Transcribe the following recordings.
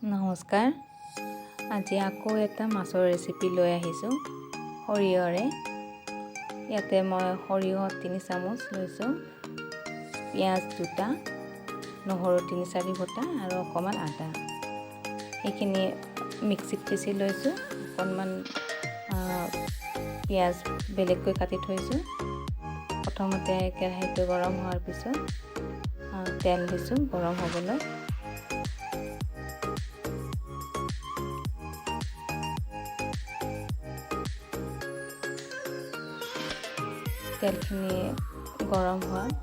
নমস্কাৰ। আজি আকৌ এটা মাছৰ ৰেচিপি লৈ আহিছোঁ সৰিয়হৰে। ইয়াতে মই সৰিয়হ 3 চামুচ লৈছোঁ, পিঁয়াজ 2টা, নহৰু 3-4 ফুটা আৰু অকণমান আদা। সেইখিনি মিক্সিত পিচি লৈছোঁ। অকণমান পিঁয়াজ বেলেগকৈ কাটি থৈছোঁ। প্ৰথমতে কেৰাহীটো গৰম হোৱাৰ পিছত তেল দিছোঁ গৰম হ'বলৈ। তেলখিনি গৰম হোৱাত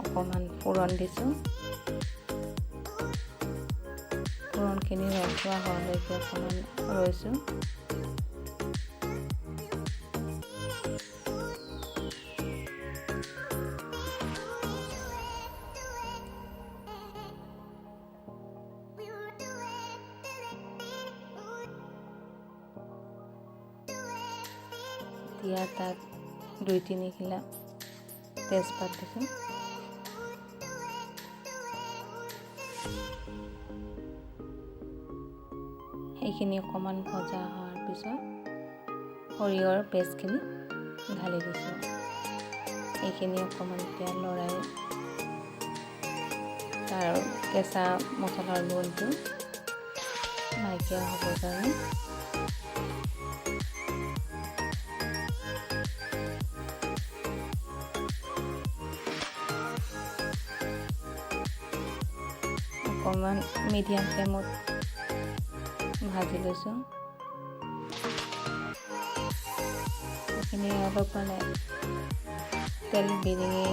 অকণমান ফোৰণ দিছোঁ। ফোৰণখিনি ৰন্ধোৱা হোৱালৈকে অকণমান ৰৈছোঁ। এতিয়া তাত 2-3 খিলা তেজপাত দিছোঁ। সেইখিনি অকণমান ভজা হোৱাৰ পিছত সৰিয়হৰ পেষ্টখিনি ঢালি দিছোঁ। এইখিনি অকণমান এতিয়া লৰাই তাৰ কেঁচা মছলাৰ গোন্ধটো নাইকিয়া হ'বৰ কাৰণে অকণমান মিডিয়াম ফ্লেমত ভাজি লৈছোঁ। এইখিনি অলপ তেল বিৰিঙি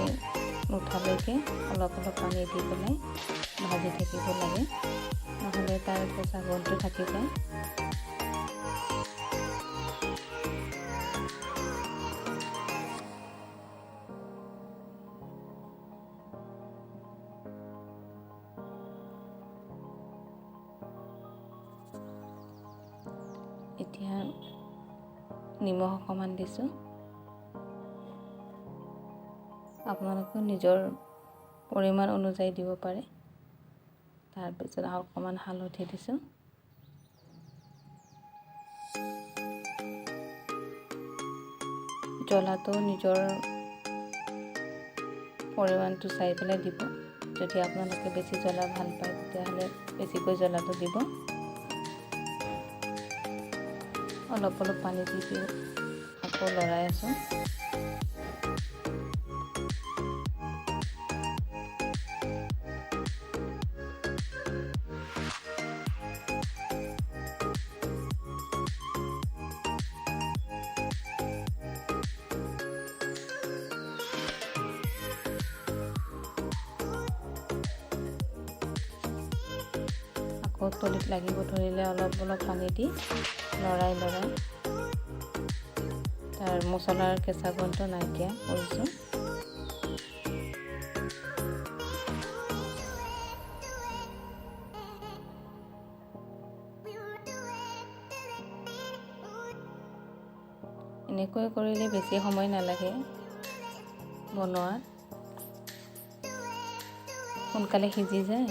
নুঠালৈকে অলপ পানী দি পেলাই ভাজি থাকিব লাগে, নহ'লে তাৰ কেঁচা গোন্ধটো থাকি যায়। এতিয়া নিমখ অকণমান দিছোঁ। আপোনালোকে নিজৰ পৰিমাণ অনুযায়ী দিব পাৰে। তাৰপিছত আৰু অকণমান হালধি দিছোঁ। জ্বলাটো নিজৰ পৰিমাণটো চাই পেলাই দিব। যদি আপোনালোকে বেছি জ্বলা ভাল পায় তেতিয়াহ'লে বেছিকৈ জ্বলাটো দিব। অলপ পানী দি আকৌ লৰাই আছোঁ। আকৌ তলিত লাগিব ধৰিলে অলপ পানী দি লৰাই তাৰ মছলাৰ কেঁচা গোন্ধটো নাইকিয়া কৰিছোঁ। এনেকৈ কৰিলে বেছি সময় নালাগে বনোৱাত, সোনকালে সিজি যায়।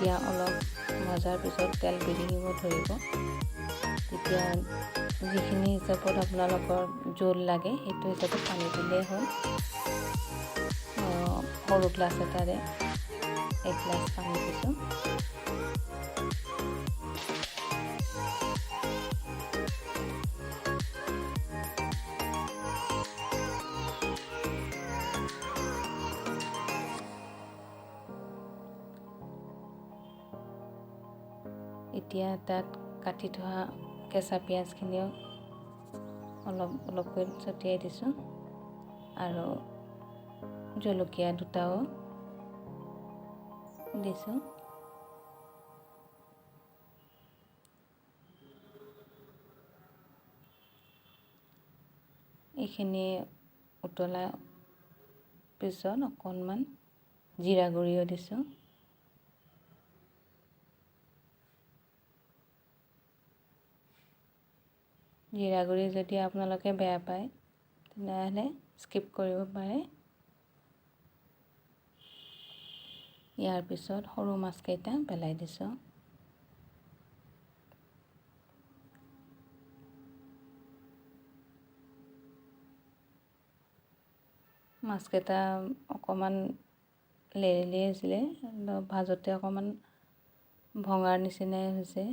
এতিয়া অলপ ভজাৰ পিছত তেল বিৰিঙিব ধৰিব, তেতিয়া যিখিনি হিচাপত আপোনালোকৰ জোল লাগে সেইটো হিচাপত পানী দিলেই হ'ল। সৰু গ্লাছ এটাৰে 1 গ্লাছ পানী দিছোঁ। এতিয়া তাত কাটি থোৱা কেঁচা পিঁয়াজখিনিও অলপকৈ ছটিয়াই দিছোঁ আৰু জলকীয়া 2টাও দিছোঁ। এইখিনি উতলা পিছত অকণমান জিৰা গুড়িও দিছোঁ। জিৰা গুড়ি যদি আপোনালোকে বেয়া পায় তেনেহ'লে স্কিপ কৰিব পাৰে। ইয়াৰ পিছত সৰু মাছকেইটা পেলাই দিছোঁ। মাছকেইটা অকণমান লেৰেলি আছিলে, ভাজোতে অকণমান ভঙাৰ নিচিনাই হৈছে।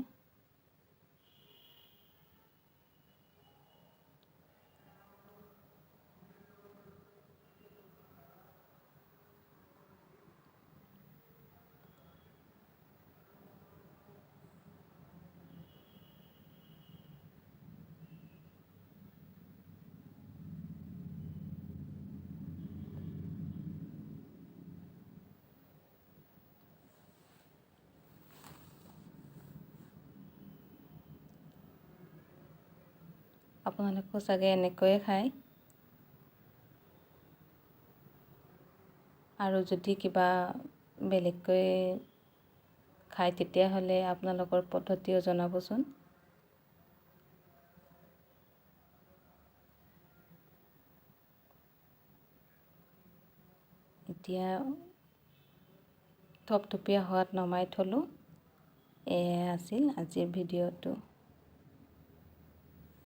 আপোনালোকেও চাগে এনেকৈয়ে খায়। আৰু যদি কিবা বেলেগকৈ খায় তেতিয়াহ'লে আপোনালোকৰ পদ্ধতিও জনাবচোন। এতিয়া থপথপীয়া হোৱাত নমাই থলোঁ। এয়াই আছিল আজিৰ ভিডিঅ'টো।